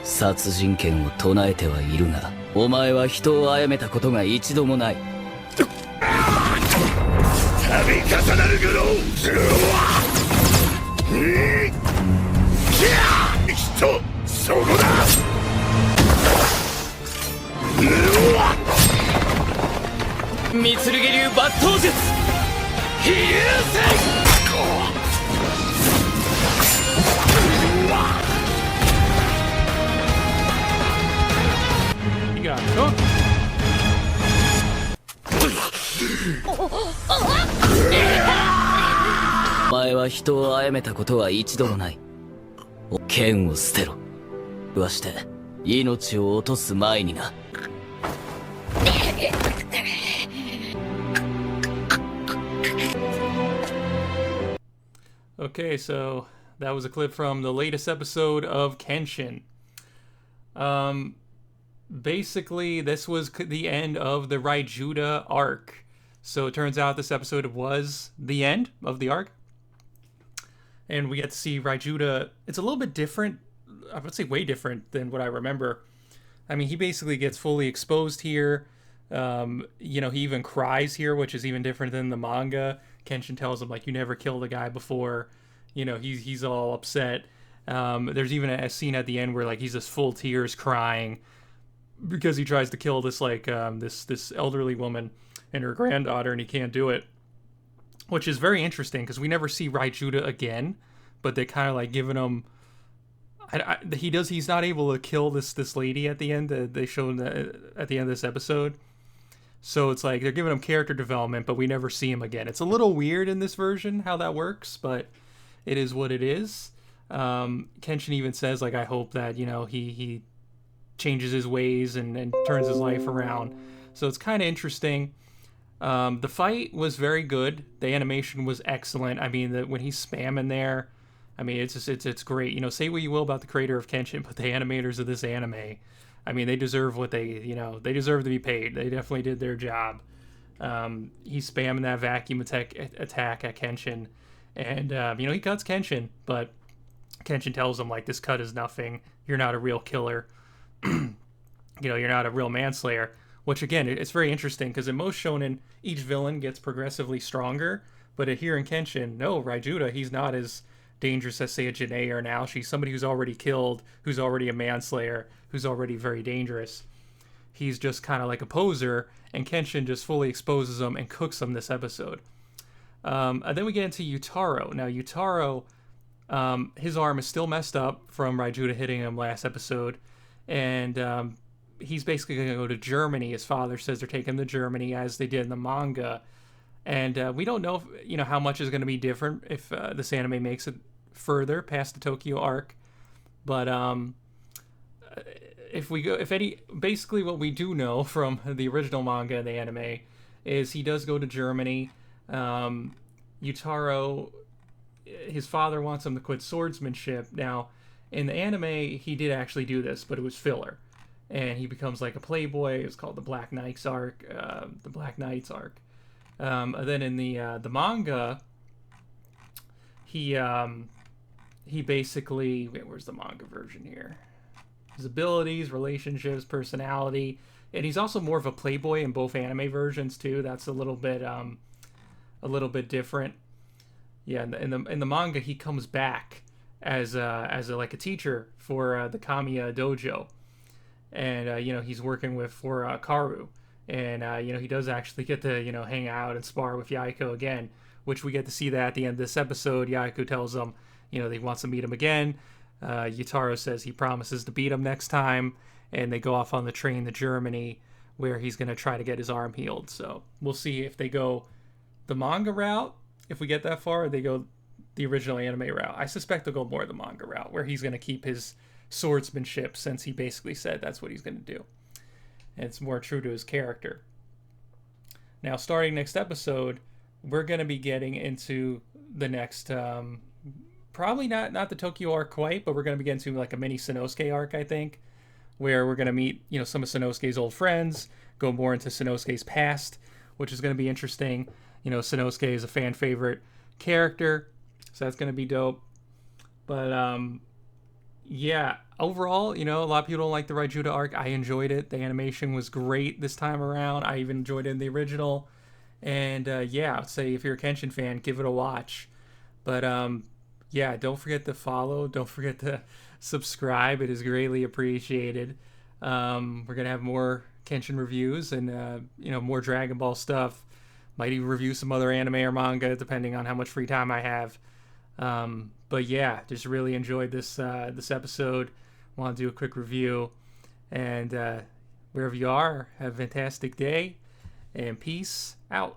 殺人剣を唱えてはいるが、お前は人を殺めたことが一度もない。度重なる愚弄。人、そこだ。御剣流抜刀術飛竜戦。You got cooked. お前は人を殺めたことは一度もない。剣を捨てろ。わして命を落とす前にな。Okay, so that was a clip from the latest episode of Kenshin. Basically, this was the end of the Raijuta arc. So it turns out this episode was the end of the arc. And we get to see Raijuta. It's a little bit different. I would say way different than what I remember. I mean, he basically gets fully exposed here. You know, he even cries here, which is even different than the manga. Kenshin tells him, like, you never killed a guy before. You know, he's all upset. There's even a scene at the end where, like, he's just full tears crying because he tries to kill this, like, this elderly woman and her granddaughter, and he can't do it. Which is very interesting, because we never see Raijuta again, but they kind of, like, giving him... he's not able to kill this lady at the end. They showed at the end of this episode. So it's like they're giving him character development, but we never see him again. It's a little weird in this version how that works, but it is what it is. Kenshin even says, like, I hope that, you know, he changes his ways and turns his life around. So it's kind of interesting. The fight was very good. The animation was excellent. I mean, when he's spamming there, I mean, it's great. You know, say what you will about the creator of Kenshin, but the animators of this anime, I mean, they deserve what they deserve to be paid. They definitely did their job. He's spamming that vacuum attack at Kenshin, and you know, he cuts Kenshin, but Kenshin tells him, like, this cut is nothing. You're not a real killer. You know, you're not a real manslayer. Which, again, it's very interesting, because in most shonen, each villain gets progressively stronger, but here in Kenshin, no, Raijuta, he's not as dangerous as, say, a Janae or now. She's somebody who's already killed, who's already a manslayer, who's already very dangerous. He's just kind of like a poser, and Kenshin just fully exposes him and cooks him this episode. And then we get into Yutaro. Now, Yutaro, his arm is still messed up from Raijuta hitting him last episode, and he's basically going to go to Germany. His father says they're taking him to Germany, as they did in the manga. And we don't know if, you know, how much is going to be different if this anime makes it further past the Tokyo arc. But basically what we do know from the original manga and the anime is he does go to Germany. Yutaro, his father wants him to quit swordsmanship. Now, in the anime, he did actually do this, but it was filler. And he becomes like a playboy. It's called the Black Knights arc. Then in the manga, he basically, where's the manga version here? His abilities, relationships, personality, and he's also more of a playboy in both anime versions too. That's a little bit different. Yeah, in the manga, he comes back as like a teacher for the Kamiya dojo. And, you know, he's working for Karu. And, you know, he does actually get to, you know, hang out and spar with Yaiko again, which we get to see that at the end of this episode. Yaiko tells him, you know, he wants to meet him again. Yutaro says he promises to beat him next time. And they go off on the train to Germany, where he's going to try to get his arm healed. So we'll see if they go the manga route, if we get that far, or they go the original anime route. I suspect they'll go more the manga route, where he's going to keep his swordsmanship, since he basically said that's what he's going to do, and it's more true to his character. Now, starting next episode, we're going to be getting into the next probably not the Tokyo arc quite, but we're going to be getting to like a mini Sanosuke arc, I think, where we're gonna meet some of Sanosuke's old friends, go more into Sanosuke's past, which is gonna be interesting. Sanosuke is a fan favorite character, so that's gonna be dope. But yeah, overall, a lot of people don't like the Raijuta arc. I enjoyed it. The animation was great this time around. I even enjoyed it in the original. And yeah, I'd say if you're a Kenshin fan, give it a watch. But yeah, don't forget to follow. Don't forget to subscribe. It is greatly appreciated. We're gonna have more Kenshin reviews and more Dragon Ball stuff. Might even review some other anime or manga depending on how much free time I have. But yeah, just really enjoyed this episode. Want to do a quick review, and wherever you are, have a fantastic day, and peace out.